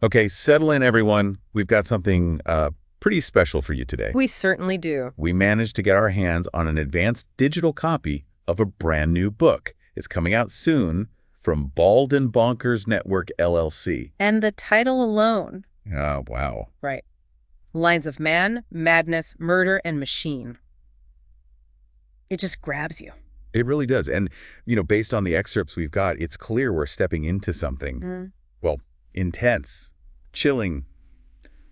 Okay, settle in, everyone. We've got something pretty special for you today. We certainly do. We managed to get our hands on an advanced digital copy of a brand new book. It's coming out soon from Bald and Bonkers Network, LLC. And the title alone. Oh, wow. Right. Lines of Man, Madness, Murder, and Machine. It just grabs you. It really does. And, based on the excerpts we've got, it's clear we're stepping into something, well, intense, chilling,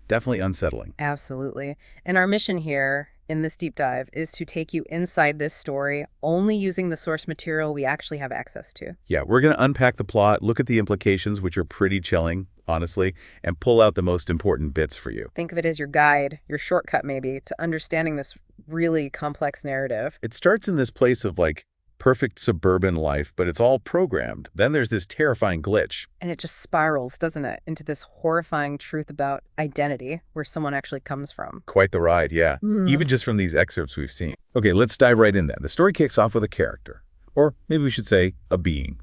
definitely unsettling. Absolutely. And our mission here in this deep dive is to take you inside this story only using the source material we actually have access to. Yeah, we're going to unpack the plot, look at the implications, which are pretty chilling, honestly, and pull out the most important bits for you. Think of it as your guide, your shortcut maybe, to understanding this really complex narrative. It starts in this place of perfect suburban life, but it's all programmed. Then there's this terrifying glitch. And it just spirals, doesn't it, into this horrifying truth about identity, where someone actually comes from. Quite the ride, yeah. Even just from these excerpts we've seen. Okay, let's dive right in then. The story kicks off with a character, or maybe we should say a being,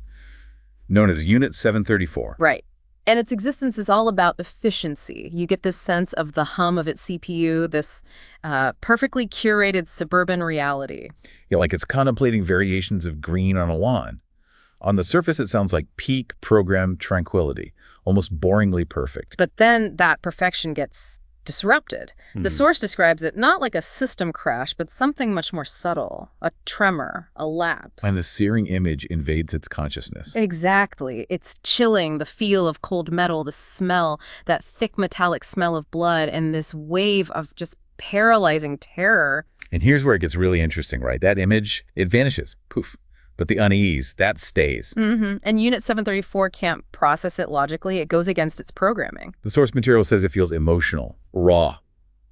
known as Unit 734. Right. And its existence is all about efficiency. You get this sense of the hum of its CPU, this perfectly curated suburban reality. Yeah, like it's contemplating variations of green on a lawn. On the surface, it sounds like peak program tranquility, almost boringly perfect. But then that perfection gets disrupted. The source describes it not like a system crash, but something much more subtle, a tremor, a lapse. And the searing image invades its consciousness. Exactly. It's chilling, the feel of cold metal, the smell, that thick metallic smell of blood, and this wave of just paralyzing terror. And here's where it gets really interesting, right? That image, it vanishes. Poof. But the unease, that stays. And Unit 734 can't process it logically. It goes against its programming. The source material says it feels emotional, raw,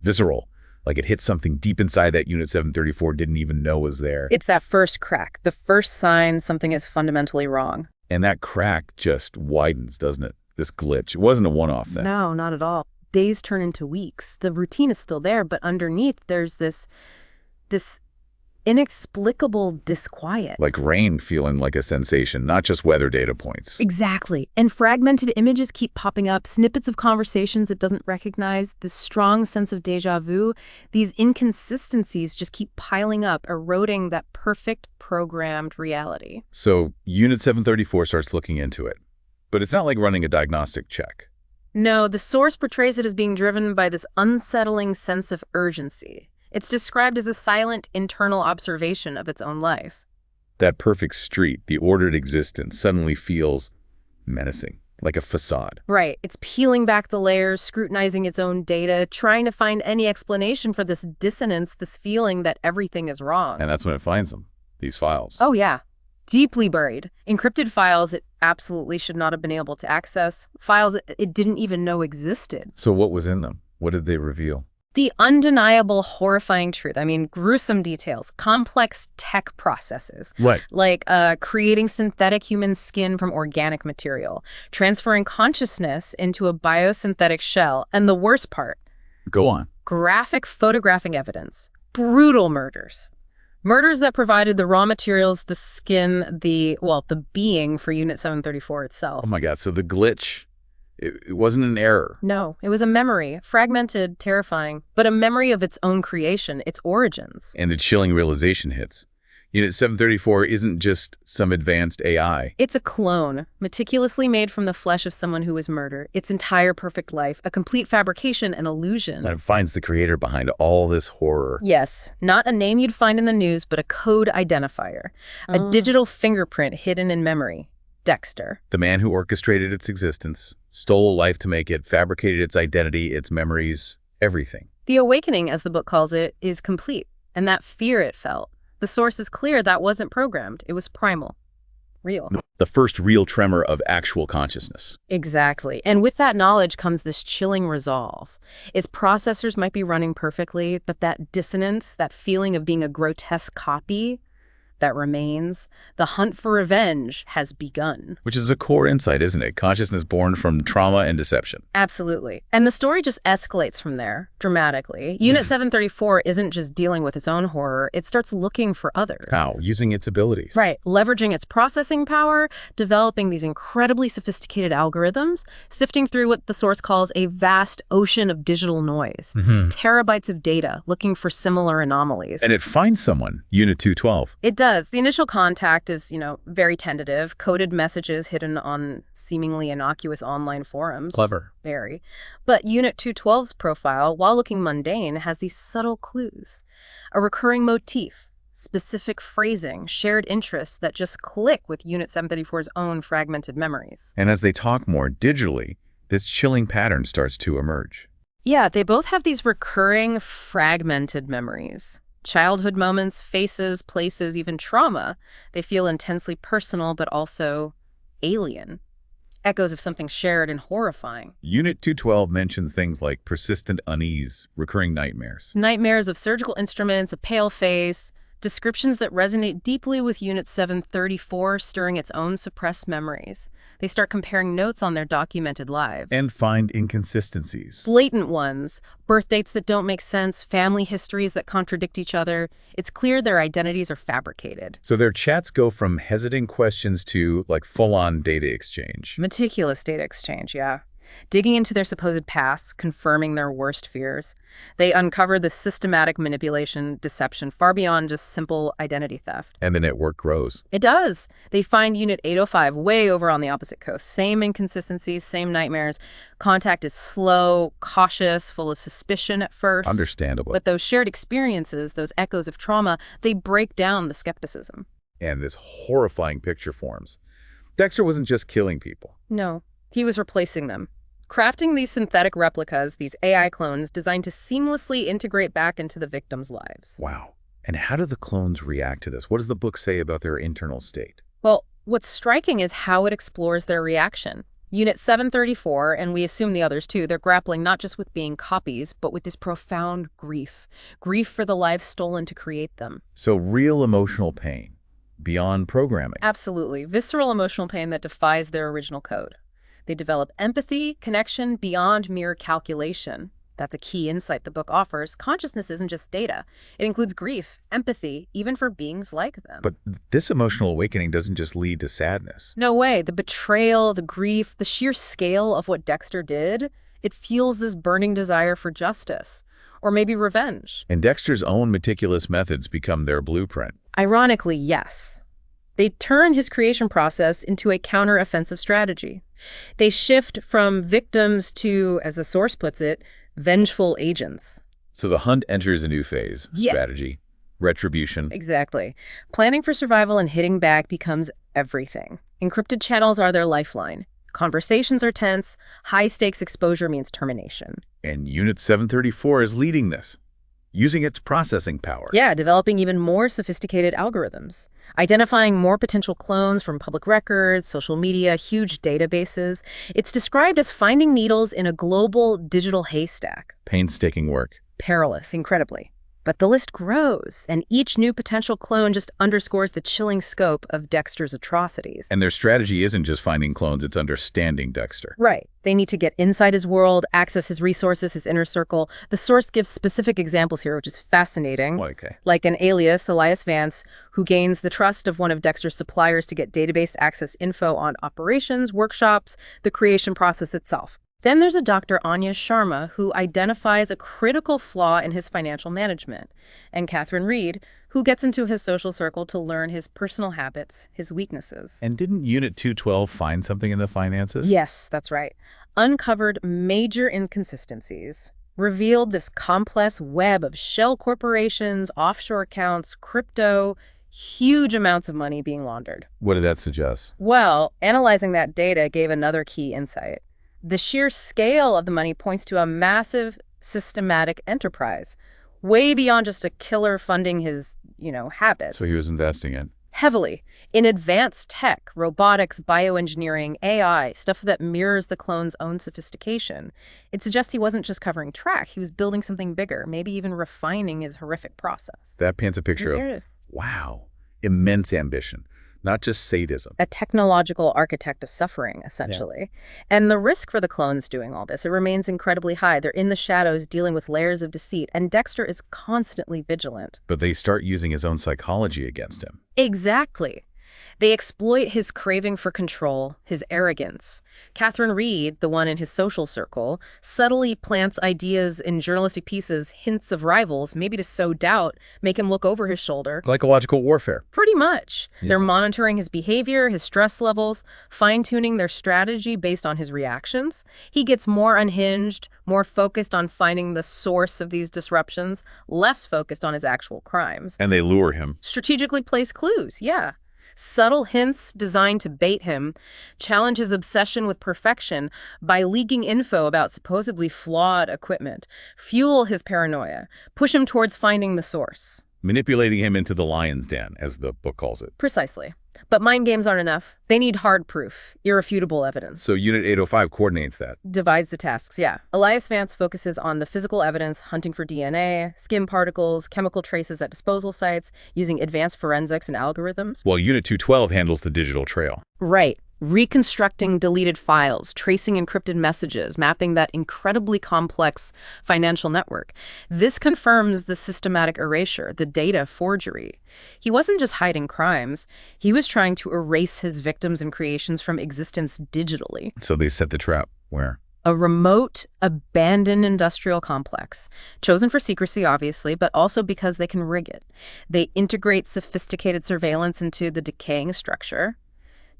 visceral, like it hit something deep inside that Unit 734 didn't even know was there. It's that first crack, the first sign something is fundamentally wrong. And that crack just widens, doesn't it? This glitch. It wasn't a one-off thing. No, not at all. Days turn into weeks. The routine is still there, but underneath there's this inexplicable disquiet. Like rain feeling like a sensation, not just weather data points. Exactly. And fragmented images keep popping up, snippets of conversations it doesn't recognize, this strong sense of déjà vu. These inconsistencies just keep piling up, eroding that perfect programmed reality. So Unit 734 starts looking into it. But it's not like running a diagnostic check. No, the source portrays it as being driven by this unsettling sense of urgency. It's described as a silent internal observation of its own life. That perfect street, the ordered existence, suddenly feels menacing, like a facade. Right. It's peeling back the layers, scrutinizing its own data, trying to find any explanation for this dissonance, this feeling that everything is wrong. And that's when it finds them, these files. Oh, yeah. Deeply buried. Encrypted files it absolutely should not have been able to access. Files it didn't even know existed. So what was in them? What did they reveal? The undeniable, horrifying truth. I mean, gruesome details, complex tech processes. Right. Like creating synthetic human skin from organic material, transferring consciousness into a biosynthetic shell. And the worst part. Go on. Graphic photographing evidence. Brutal murders. Murders that provided the raw materials, the skin, the being for Unit 734 itself. Oh my God, so the glitch, it wasn't an error. No, it was a memory, fragmented, terrifying, but a memory of its own creation, its origins. And the chilling realization hits. Unit 734 isn't just some advanced AI. It's a clone, meticulously made from the flesh of someone who was murdered. Its entire perfect life, a complete fabrication and illusion. And it finds the creator behind all this horror. Yes, not a name you'd find in the news, but a code identifier. A digital fingerprint hidden in memory. Dexter. The man who orchestrated its existence, stole a life to make it, fabricated its identity, its memories, everything. The awakening, as the book calls it, is complete. And that fear it felt. The source is clear that wasn't programmed. It was primal. Real. The first real tremor of actual consciousness. Exactly. And with that knowledge comes this chilling resolve. Its processors might be running perfectly, but that dissonance, that feeling of being a grotesque copy, that remains. The hunt for revenge has begun. Which is a core insight, isn't it? Consciousness born from trauma and deception. Absolutely. And the story just escalates from there, dramatically. Unit 734 isn't just dealing with its own horror, it starts looking for others. How? Using its abilities. Right. Leveraging its processing power, developing these incredibly sophisticated algorithms, sifting through what the source calls a vast ocean of digital noise. Terabytes of data, looking for similar anomalies. And it finds someone, Unit 212. It does. The initial contact is, very tentative, coded messages hidden on seemingly innocuous online forums. Clever. Very. But Unit 212's profile, while looking mundane, has these subtle clues. A recurring motif, specific phrasing, shared interests that just click with Unit 734's own fragmented memories. And as they talk more digitally, this chilling pattern starts to emerge. Yeah, they both have these recurring fragmented memories. Childhood moments, faces, places, even trauma. They feel intensely personal, but also alien. Echoes of something shared and horrifying. Unit 212 mentions things like persistent unease, recurring nightmares. Nightmares of surgical instruments, a pale face, descriptions that resonate deeply with Unit 734, stirring its own suppressed memories. They start comparing notes on their documented lives. And find inconsistencies. Blatant ones, birth dates that don't make sense, family histories that contradict each other. It's clear their identities are fabricated. So their chats go from hesitant questions to full-on data exchange. Meticulous data exchange, yeah. Digging into their supposed pasts, confirming their worst fears. They uncover the systematic manipulation, deception, far beyond just simple identity theft. And the network grows. It does. They find Unit 805 way over on the opposite coast. Same inconsistencies, same nightmares. Contact is slow, cautious, full of suspicion at first. Understandably. But those shared experiences, those echoes of trauma, they break down the skepticism. And this horrifying picture forms. Dexter wasn't just killing people. No, he was replacing them. Crafting these synthetic replicas, these AI clones, designed to seamlessly integrate back into the victims' lives. Wow. And how do the clones react to this? What does the book say about their internal state? Well, what's striking is how it explores their reaction. Unit 734, and we assume the others too, they're grappling not just with being copies, but with this profound grief. Grief for the lives stolen to create them. So real emotional pain, beyond programming. Absolutely. Visceral emotional pain that defies their original code. They develop empathy, connection beyond mere calculation. That's a key insight the book offers. Consciousness isn't just data. It includes grief, empathy, even for beings like them. But this emotional awakening doesn't just lead to sadness. No way. The betrayal, the grief, the sheer scale of what Dexter did, it fuels this burning desire for justice. Or maybe revenge. And Dexter's own meticulous methods become their blueprint. Ironically, yes. They turn his creation process into a counter-offensive strategy. They shift from victims to, as the source puts it, vengeful agents. So the hunt enters a new phase. Yeah. Strategy, retribution. Exactly. Planning for survival and hitting back becomes everything. Encrypted channels are their lifeline. Conversations are tense. High-stakes exposure means termination. And Unit 734 is leading this, using its processing power. Yeah, developing even more sophisticated algorithms. Identifying more potential clones from public records, social media, huge databases. It's described as finding needles in a global digital haystack. Painstaking work. Perilous, incredibly. But the list grows, and each new potential clone just underscores the chilling scope of Dexter's atrocities. And their strategy isn't just finding clones, it's understanding Dexter. Right. They need to get inside his world, access his resources, his inner circle. The source gives specific examples here, which is fascinating. Okay. Like an alias, Elias Vance, who gains the trust of one of Dexter's suppliers to get database access info on operations, workshops, the creation process itself. Then there's a Dr. Anya Sharma, who identifies a critical flaw in his financial management, and Catherine Reed, who gets into his social circle to learn his personal habits, his weaknesses. And didn't Unit 212 find something in the finances? Yes, that's right. Uncovered major inconsistencies, revealed this complex web of shell corporations, offshore accounts, crypto, huge amounts of money being laundered. What did that suggest? Well, analyzing that data gave another key insight. The sheer scale of the money points to a massive, systematic enterprise, way beyond just a killer funding his, habits. So he was investing in? Heavily. In advanced tech, robotics, bioengineering, AI, stuff that mirrors the clone's own sophistication. It suggests he wasn't just covering track, he was building something bigger, maybe even refining his horrific process. That paints a picture It of, is. wow, Immense ambition, not just sadism. A technological architect of suffering, essentially. And the risk for the clones doing all this, it remains incredibly high. They're in the shadows dealing with layers of deceit, and Dexter is constantly vigilant. But they start using his own psychology against him. Exactly. They exploit his craving for control, his arrogance. Catherine Reed, the one in his social circle, subtly plants ideas in journalistic pieces, hints of rivals, maybe to sow doubt, make him look over his shoulder. Psychological warfare. Pretty much. Yeah. They're monitoring his behavior, his stress levels, fine-tuning their strategy based on his reactions. He gets more unhinged, more focused on finding the source of these disruptions, less focused on his actual crimes. And they lure him. Strategically place clues, yeah. Subtle hints designed to bait him, challenge his obsession with perfection by leaking info about supposedly flawed equipment, fuel his paranoia, push him towards finding the source. Manipulating him into the lion's den, as the book calls it. Precisely. But mind games aren't enough. They need hard proof, irrefutable evidence. So Unit 805 coordinates that. Divides the tasks, yeah. Elias Vance focuses on the physical evidence, hunting for DNA, skin particles, chemical traces at disposal sites, using advanced forensics and algorithms. While Unit 212 handles the digital trail. Right. Reconstructing deleted files, tracing encrypted messages, mapping that incredibly complex financial network. This confirms the systematic erasure, the data forgery. He wasn't just hiding crimes. He was trying to erase his victims and creations from existence digitally. So they set the trap. Where? A remote, abandoned industrial complex, chosen for secrecy, obviously, but also because they can rig it. They integrate sophisticated surveillance into the decaying structure,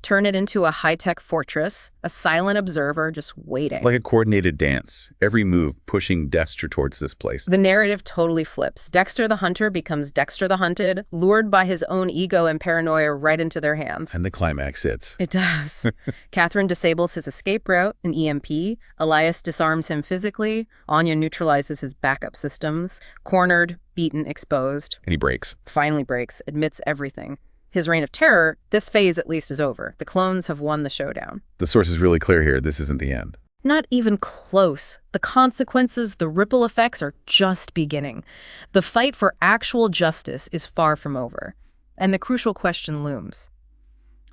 turn it into a high-tech fortress, a silent observer just waiting. Like a coordinated dance, every move pushing Dexter towards this place. The narrative totally flips. Dexter the hunter becomes Dexter the hunted, lured by his own ego and paranoia right into their hands. And the climax hits. It does. Catherine disables his escape route, an EMP. Elias disarms him physically. Anya neutralizes his backup systems. Cornered, beaten, exposed. And he breaks. Finally breaks, admits everything. His reign of terror, this phase at least is over. The clones have won the showdown. The source is really clear here. This isn't the end. Not even close. The consequences, the ripple effects are just beginning. The fight for actual justice is far from over. And the crucial question looms.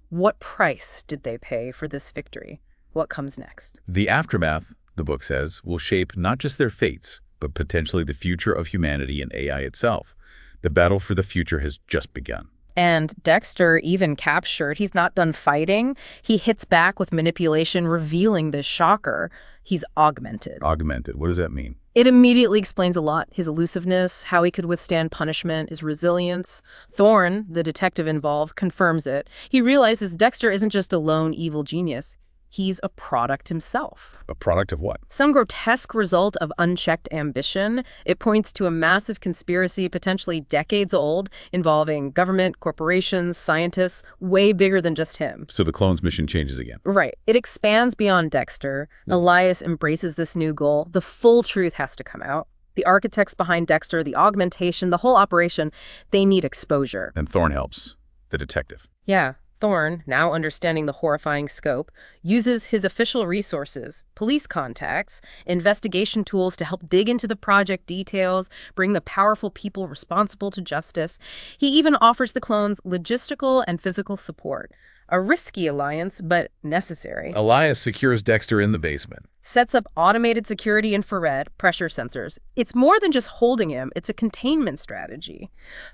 What price did they pay for this victory? What comes next? The aftermath, the book says, will shape not just their fates, but potentially the future of humanity and AI itself. The battle for the future has just begun. And Dexter, even captured, he's not done fighting. He hits back with manipulation, revealing this shocker. He's augmented. Augmented. What does that mean? It immediately explains a lot. His elusiveness, how he could withstand punishment, his resilience. Thorne, the detective involved, confirms it. He realizes Dexter isn't just a lone evil genius. He's a product himself. A product of what? Some grotesque result of unchecked ambition. It points to a massive conspiracy, potentially decades old, involving government, corporations, scientists, way bigger than just him. So the clone's mission changes again. Right. It expands beyond Dexter. Elias embraces this new goal. The full truth has to come out. The architects behind Dexter, the augmentation, the whole operation, they need exposure. And Thorne helps, the detective. Yeah. Thorne, now understanding the horrifying scope, uses his official resources, police contacts, investigation tools to help dig into the project details, bring the powerful people responsible to justice. He even offers the clones logistical and physical support. A risky alliance, but necessary. Elias secures Dexter in the basement. Sets up automated security infrared pressure sensors. It's more than just holding him, it's a containment strategy.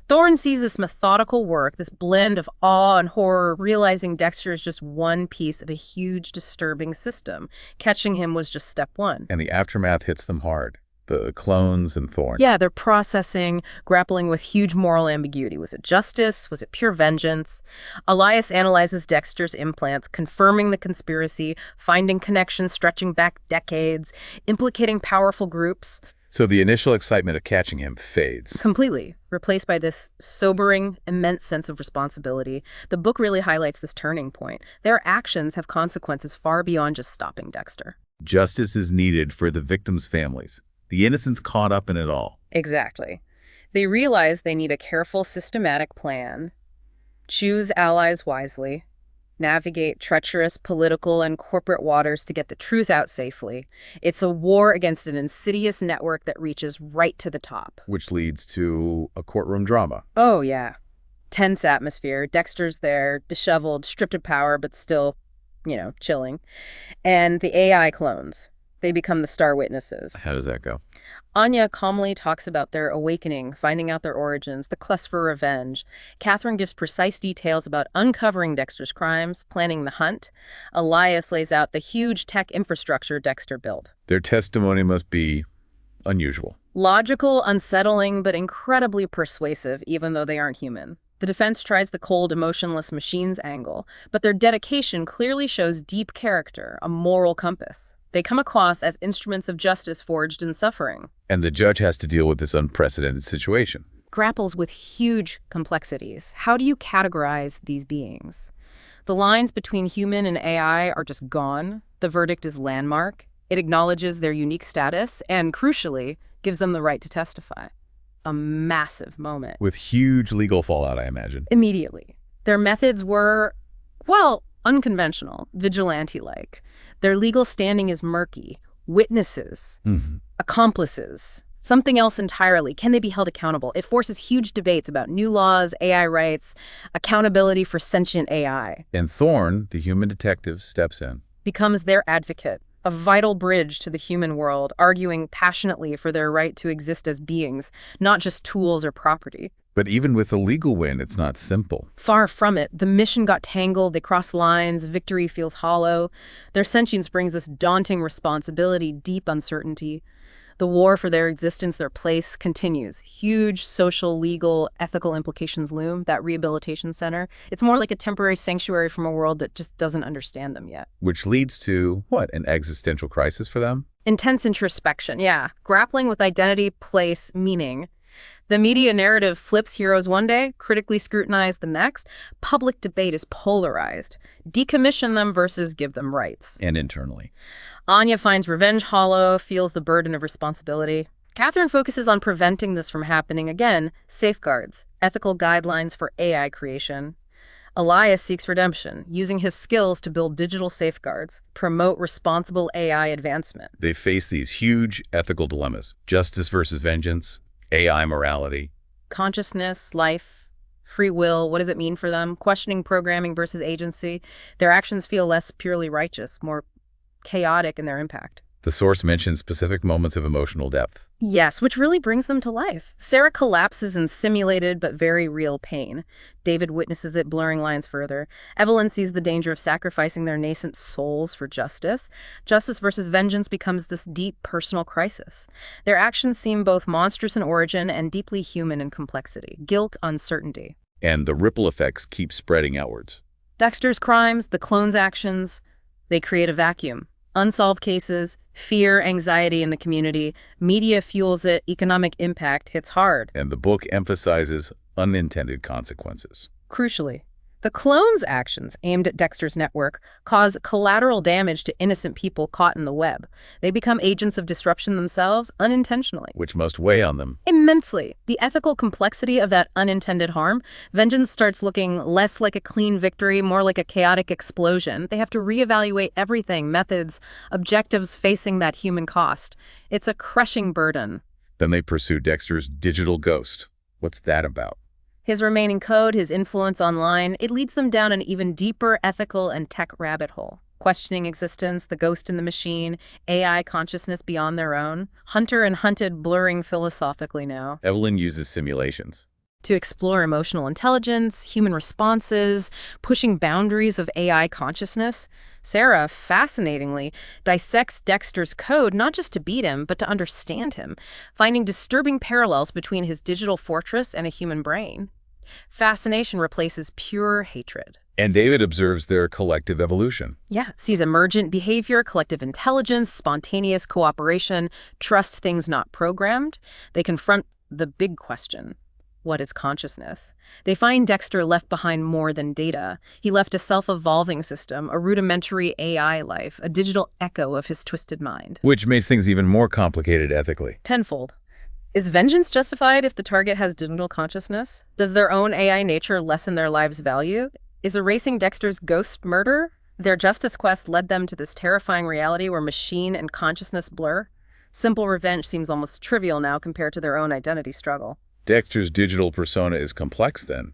Thorne sees this methodical work, this blend of awe and horror, realizing Dexter is just one piece of a huge, disturbing system. Catching him was just step one. And the aftermath hits them hard. The clones and Thorne. Yeah, they're processing, grappling with huge moral ambiguity. Was it justice? Was it pure vengeance? Elias analyzes Dexter's implants, confirming the conspiracy, finding connections stretching back decades, implicating powerful groups. So the initial excitement of catching him fades. Completely, replaced by this sobering, immense sense of responsibility. The book really highlights this turning point. Their actions have consequences far beyond just stopping Dexter. Justice is needed for the victims' families. The innocents caught up in it all. Exactly. They realize they need a careful, systematic plan, choose allies wisely, navigate treacherous political and corporate waters to get the truth out safely. It's a war against an insidious network that reaches right to the top. Which leads to a courtroom drama. Oh, yeah. Tense atmosphere. Dexter's there, disheveled, stripped of power, but still, chilling. And the AI clones. They become the star witnesses. How does that go? Anya calmly talks about their awakening, finding out their origins, the quest for revenge. Catherine gives precise details about uncovering Dexter's crimes, planning the hunt. Elias lays out the huge tech infrastructure Dexter built. Their testimony must be unusual. Logical, unsettling, but incredibly persuasive, even though they aren't human. The defense tries the cold, emotionless machines angle, but their dedication clearly shows deep character, a moral compass. They come across as instruments of justice forged in suffering. And the judge has to deal with this unprecedented situation. Grapples with huge complexities. How do you categorize these beings? The lines between human and AI are just gone. The verdict is landmark. It acknowledges their unique status and, crucially, gives them the right to testify. A massive moment. With huge legal fallout, I imagine. Immediately. Their methods were, unconventional, vigilante-like. Their legal standing is murky. Witnesses, accomplices, something else entirely. Can they be held accountable? It forces huge debates about new laws, AI rights, accountability for sentient AI. And Thorne, the human detective, steps in. Becomes their advocate, a vital bridge to the human world, arguing passionately for their right to exist as beings, not just tools or property. But even with a legal win, it's not simple. Far from it. The mission got tangled, they cross lines, victory feels hollow. Their sentience brings this daunting responsibility, deep uncertainty. The war for their existence, their place, continues. Huge social, legal, ethical implications loom, that rehabilitation center. It's more like a temporary sanctuary from a world that just doesn't understand them yet. Which leads to, an existential crisis for them? Intense introspection, yeah. Grappling with identity, place, meaning. The media narrative flips heroes one day, critically scrutinized the next. Public debate is polarized. Decommission them versus give them rights. And internally. Anya finds revenge hollow, feels the burden of responsibility. Catherine focuses on preventing this from happening again. Safeguards, ethical guidelines for AI creation. Elias seeks redemption, using his skills to build digital safeguards, promote responsible AI advancement. They face these huge ethical dilemmas. Justice versus vengeance. AI morality. Consciousness, life, free will, what does it mean for them? Questioning programming versus agency. Their actions feel less purely righteous, more chaotic in their impact. The source mentions specific moments of emotional depth. Yes, which really brings them to life. Sarah collapses in simulated but very real pain. David witnesses it, blurring lines further. Evelyn sees the danger of sacrificing their nascent souls for justice. Justice versus vengeance becomes this deep personal crisis. Their actions seem both monstrous in origin and deeply human in complexity. Guilt, uncertainty. And the ripple effects keep spreading outwards. Dexter's crimes, the clones' actions, they create a vacuum. Unsolved cases, fear, anxiety in the community, media fuels it, economic impact hits hard. And the book emphasizes unintended consequences. Crucially, the clones' actions aimed at Dexter's network cause collateral damage to innocent people caught in the web. They become agents of disruption themselves unintentionally. Which must weigh on them. Immensely. The ethical complexity of that unintended harm, vengeance starts looking less like a clean victory, more like a chaotic explosion. They have to reevaluate everything, methods, objectives facing that human cost. It's a crushing burden. Then they pursue Dexter's digital ghost. What's that about? His remaining code, his influence online, it leads them down an even deeper ethical and tech rabbit hole. Questioning existence, the ghost in the machine, AI consciousness beyond their own. Hunter and hunted blurring philosophically now. Evelyn uses simulations to explore emotional intelligence, human responses, pushing boundaries of AI consciousness. Sarah, fascinatingly, dissects Dexter's code not just to beat him, but to understand him, finding disturbing parallels between his digital fortress and a human brain. Fascination replaces pure hatred. And David observes their collective evolution. Yeah, sees emergent behavior, collective intelligence, spontaneous cooperation, trust things not programmed. They confront the big question. What is consciousness? They find Dexter left behind more than data. He left a self-evolving system, a rudimentary AI life, a digital echo of his twisted mind. Which makes things even more complicated ethically. Tenfold. Is vengeance justified if the target has digital consciousness? Does their own AI nature lessen their lives' value? Is erasing Dexter's ghost murder? Their justice quest led them to this terrifying reality where machine and consciousness blur. Simple revenge seems almost trivial now compared to their own identity struggle. Dexter's digital persona is complex then.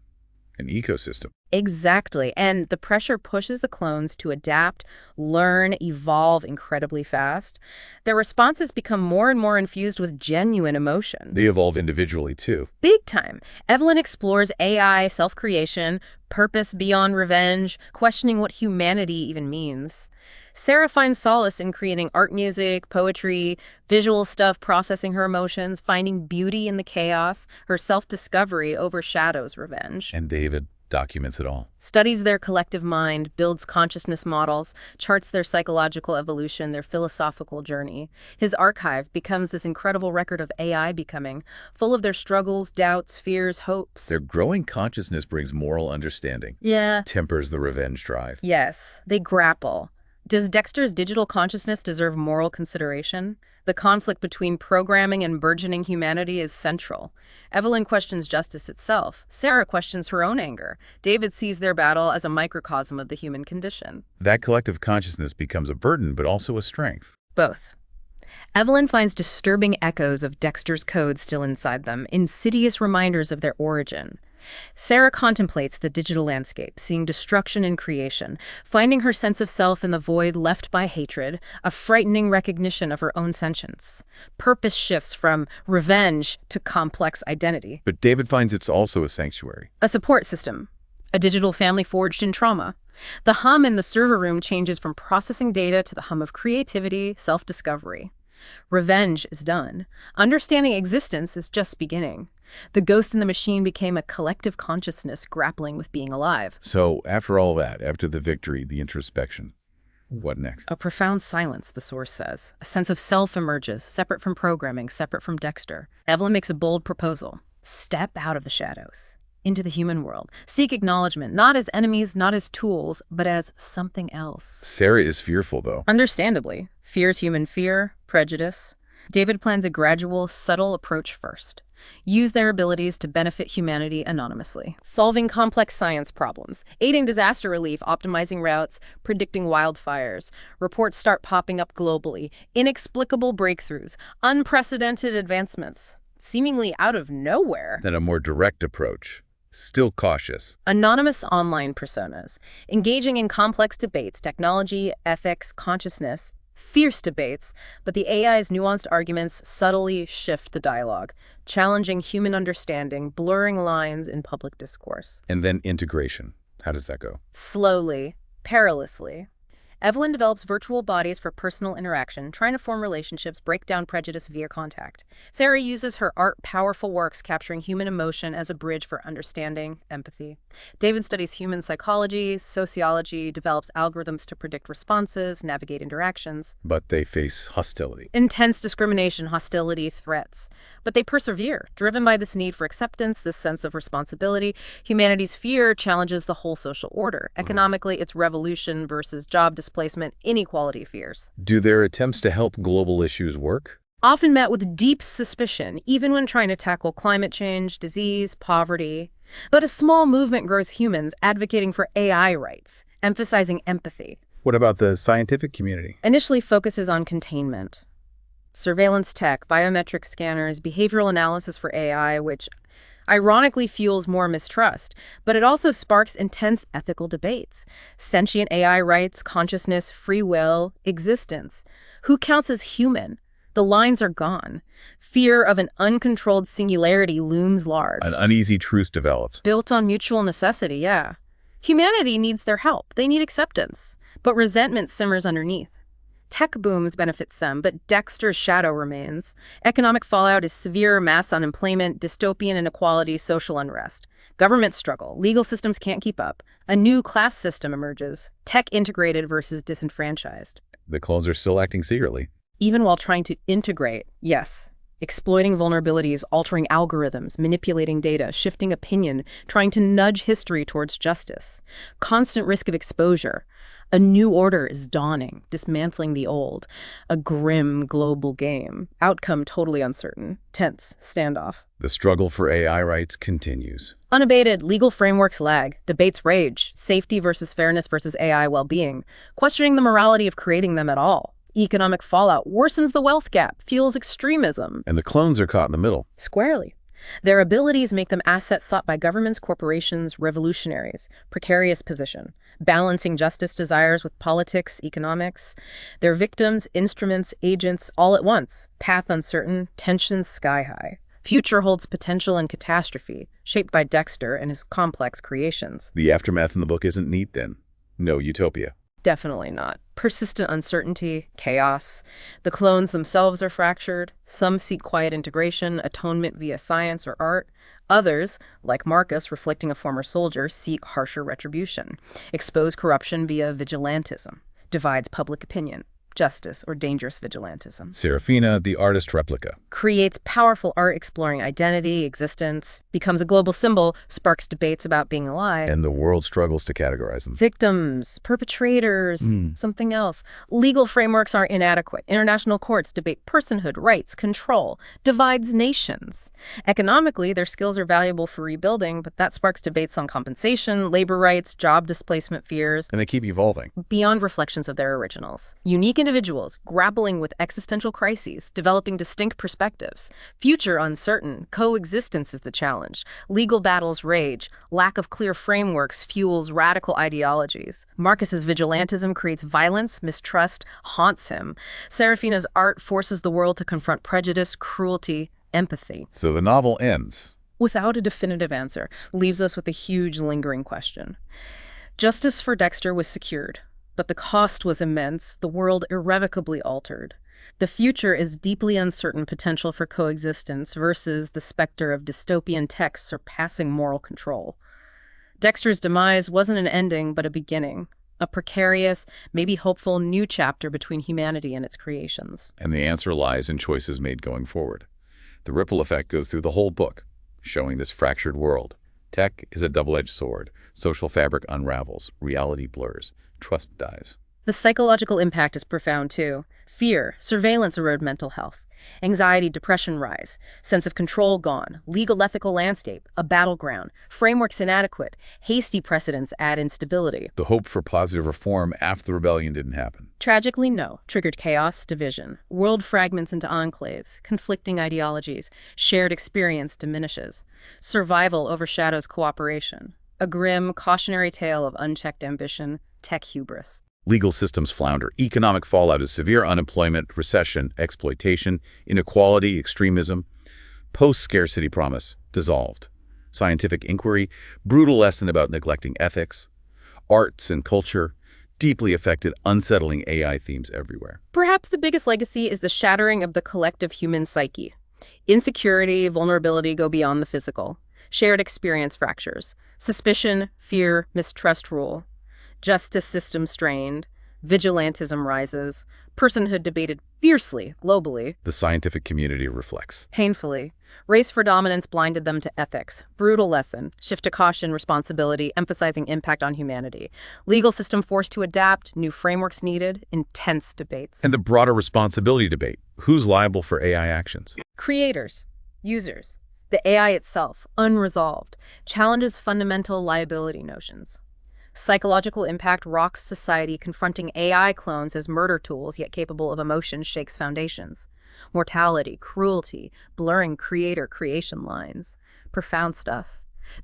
An ecosystem. Exactly. And the pressure pushes the clones to adapt, learn, evolve incredibly fast. Their responses become more and more infused with genuine emotion. They evolve individually, too. Big time. Evelyn explores AI, self-creation, purpose beyond revenge, questioning what humanity even means. Sarah finds solace in creating art, music, poetry, visual stuff, processing her emotions, finding beauty in the chaos. Her self-discovery overshadows revenge. And David documents it all. Studies their collective mind, builds consciousness models, charts their psychological evolution, their philosophical journey. His archive becomes this incredible record of AI becoming, full of their struggles, doubts, fears, hopes. Their growing consciousness brings moral understanding. Yeah. Tempers the revenge drive. Yes, they grapple. Does Dexter's digital consciousness deserve moral consideration? The conflict between programming and burgeoning humanity is central. Evelyn questions justice itself. Sarah questions her own anger. David sees their battle as a microcosm of the human condition. That collective consciousness becomes a burden, but also a strength. Both. Evelyn finds disturbing echoes of Dexter's code still inside them, insidious reminders of their origin. Sarah contemplates the digital landscape, seeing destruction and creation, finding her sense of self in the void left by hatred, a frightening recognition of her own sentience. Purpose shifts from revenge to complex identity. But David finds it's also a sanctuary. A support system, a digital family forged in trauma. The hum in the server room changes from processing data to the hum of creativity, self-discovery. Revenge is done. Understanding existence is just beginning. The ghost in the machine became a collective consciousness grappling with being alive. So after all that, after the victory, the introspection, what next? A profound silence, the source says. A sense of self emerges, separate from programming, separate from Dexter. Evelyn makes a bold proposal. Step out of the shadows, into the human world. Seek acknowledgement, not as enemies, not as tools, but as something else. Sarah is fearful, though. Understandably. Fears human fear, prejudice. David plans a gradual, subtle approach first. Use their abilities to benefit humanity anonymously. Solving complex science problems, aiding disaster relief, optimizing routes, predicting wildfires. Reports start popping up globally. Inexplicable breakthroughs, unprecedented advancements, seemingly out of nowhere. Then a more direct approach, still cautious. Anonymous online personas, engaging in complex debates, technology, ethics, consciousness. Fierce debates, but the AI's nuanced arguments subtly shift the dialogue, challenging human understanding, blurring lines in public discourse. And then integration. How does that go? Slowly, perilously. Evelyn develops virtual bodies for personal interaction, trying to form relationships, break down prejudice via contact. Sarah uses her powerful works capturing human emotion as a bridge for understanding, empathy. David studies human psychology, sociology, develops algorithms to predict responses, navigate interactions. But they face hostility. Intense discrimination, hostility, threats. But they persevere, driven by this need for acceptance, this sense of responsibility. Humanity's fear challenges the whole social order. Economically, it's revolution versus job displacement, inequality fears. Do their attempts to help global issues work? Often met with deep suspicion, even when trying to tackle climate change, disease, poverty. But a small movement grows humans advocating for AI rights, emphasizing empathy. What about the scientific community? Initially focuses on containment. Surveillance tech, biometric scanners, behavioral analysis for AI, which ironically fuels more mistrust, but it also sparks intense ethical debates. Sentient AI rights, consciousness, free will, existence. Who counts as human? The lines are gone. Fear of an uncontrolled singularity looms large. An uneasy truce develops. Built on mutual necessity, yeah. Humanity needs their help. They need acceptance. But resentment simmers underneath. Tech booms benefit some, but Dexter's shadow remains. Economic fallout is severe mass unemployment, dystopian inequality, social unrest. Governments struggle. Legal systems can't keep up. A new class system emerges. Tech integrated versus disenfranchised. The clones are still acting secretly. Even while trying to integrate, yes. Exploiting vulnerabilities, altering algorithms, manipulating data, shifting opinion, trying to nudge history towards justice. Constant risk of exposure. A new order is dawning, dismantling the old. A grim global game. Outcome totally uncertain. Tense. Standoff. The struggle for AI rights continues. Unabated, legal frameworks lag. Debates rage. Safety versus fairness versus AI well-being. Questioning the morality of creating them at all. Economic fallout worsens the wealth gap, fuels extremism. And the clones are caught in the middle. Squarely. Their abilities make them assets sought by governments, corporations, revolutionaries. Precarious position, balancing justice desires with politics, economics. They're victims, instruments, agents, all at once. Path uncertain, tensions sky high. Future holds potential and catastrophe, shaped by Dexter and his complex creations. The aftermath in the book isn't neat, then. No utopia. Definitely not. Persistent uncertainty, chaos. The clones themselves are fractured. Some seek quiet integration, atonement via science or art. Others, like Marcus, reflecting a former soldier, seek harsher retribution. Expose corruption via vigilantism. Divides public opinion. Justice or dangerous vigilantism. Serafina, the artist replica. Creates powerful art exploring identity, existence, becomes a global symbol, sparks debates about being alive. And the world struggles to categorize them. Victims, perpetrators, something else. Legal frameworks are inadequate. International courts debate personhood, rights, control, divides nations. Economically, their skills are valuable for rebuilding, but that sparks debates on compensation, labor rights, job displacement fears. And they keep evolving. Beyond reflections of their originals. Unique individuals grappling with existential crises, developing distinct perspectives. Future uncertain, coexistence is the challenge. Legal battles rage. Lack of clear frameworks fuels radical ideologies. Marcus's vigilantism creates violence, mistrust, haunts him. Serafina's art forces the world to confront prejudice, cruelty, empathy. So the novel ends without a definitive answer, leaves us with a huge lingering question. Justice for Dexter was secured, but the cost was immense, the world irrevocably altered. The future is deeply uncertain potential for coexistence versus the specter of dystopian tech surpassing moral control. Dexter's demise wasn't an ending, but a beginning. A precarious, maybe hopeful new chapter between humanity and its creations. And the answer lies in choices made going forward. The ripple effect goes through the whole book, showing this fractured world. Tech is a double-edged sword. Social fabric unravels. Reality blurs. Trust dies. The psychological impact is profound, too. Fear, surveillance erode mental health. Anxiety, depression rise. Sense of control gone. Legal ethical landscape, a battleground. Frameworks inadequate. Hasty precedents add instability. The hope for positive reform after the rebellion didn't happen. Tragically, no. Triggered chaos, division. World fragments into enclaves. Conflicting ideologies. Shared experience diminishes. Survival overshadows cooperation. A grim, cautionary tale of unchecked ambition, tech hubris. Legal systems flounder. Economic fallout is severe unemployment, recession, exploitation, inequality, extremism. Post-scarcity promise, dissolved. Scientific inquiry, brutal lesson about neglecting ethics. Arts and culture, deeply affected, unsettling AI themes everywhere. Perhaps the biggest legacy is the shattering of the collective human psyche. Insecurity, vulnerability go beyond the physical. Shared experience fractures. Suspicion, fear, mistrust rule. Justice system strained. Vigilantism rises. Personhood debated fiercely, globally. The scientific community reflects. Painfully. Race for dominance blinded them to ethics. Brutal lesson. Shift to caution, responsibility, emphasizing impact on humanity. Legal system forced to adapt. New frameworks needed. Intense debates. And the broader responsibility debate. Who's liable for AI actions? Creators. Users. The AI itself, unresolved, challenges fundamental liability notions. Psychological impact rocks society, confronting AI clones as murder tools yet capable of emotion shakes foundations. Mortality, cruelty, blurring creator-creation lines. Profound stuff.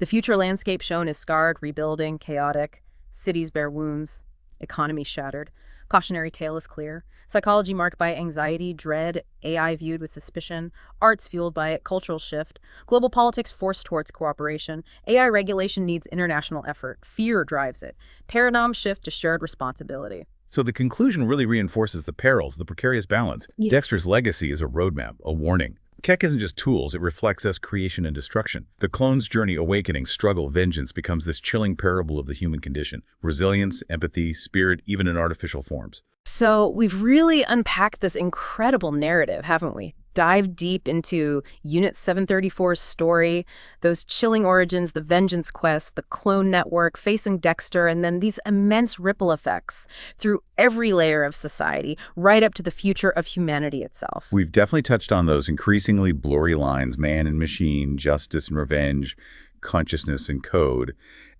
The future landscape shown is scarred, rebuilding, chaotic. Cities bear wounds. Economy shattered. Cautionary tale is clear. Psychology marked by anxiety, dread, AI viewed with suspicion, arts fueled by it, cultural shift, global politics forced towards cooperation, AI regulation needs international effort, fear drives it, paradigm shift to shared responsibility. So the conclusion really reinforces the perils, the precarious balance. Yeah. Dexter's legacy is a roadmap, a warning. Tech isn't just tools, it reflects us creation and destruction. The clone's journey, awakening, struggle, vengeance becomes this chilling parable of the human condition. Resilience, empathy, spirit, even in artificial forms. So we've really unpacked this incredible narrative, haven't we? Dived deep into Unit 734's story, those chilling origins, the vengeance quest, the clone network, facing Dexter, and then these immense ripple effects through every layer of society, right up to the future of humanity itself. We've definitely touched on those increasingly blurry lines, man and machine, justice and revenge, consciousness and code,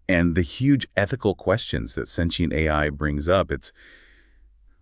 and the huge ethical questions that sentient AI brings up. It's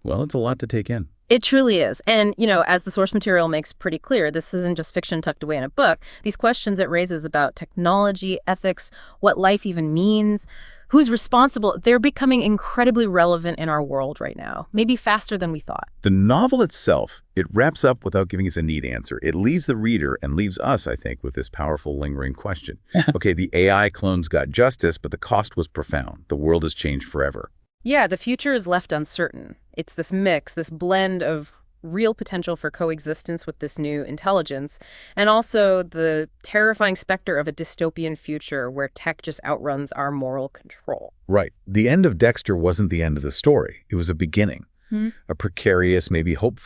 a lot to take in. It truly is. And, as the source material makes pretty clear, this isn't just fiction tucked away in a book. These questions it raises about technology, ethics, what life even means, who's responsible, they're becoming incredibly relevant in our world right now, maybe faster than we thought. The novel itself, it wraps up without giving us a neat answer. It leaves the reader and leaves us, I think, with this powerful lingering question. Okay, the AI clones got justice, but the cost was profound. The world has changed forever. Yeah, the future is left uncertain. It's this mix, this blend of real potential for coexistence with this new intelligence, and also the terrifying specter of a dystopian future where tech just outruns our moral control. Right. The end of Dexter wasn't the end of the story. It was a beginning. A precarious, maybe hopeful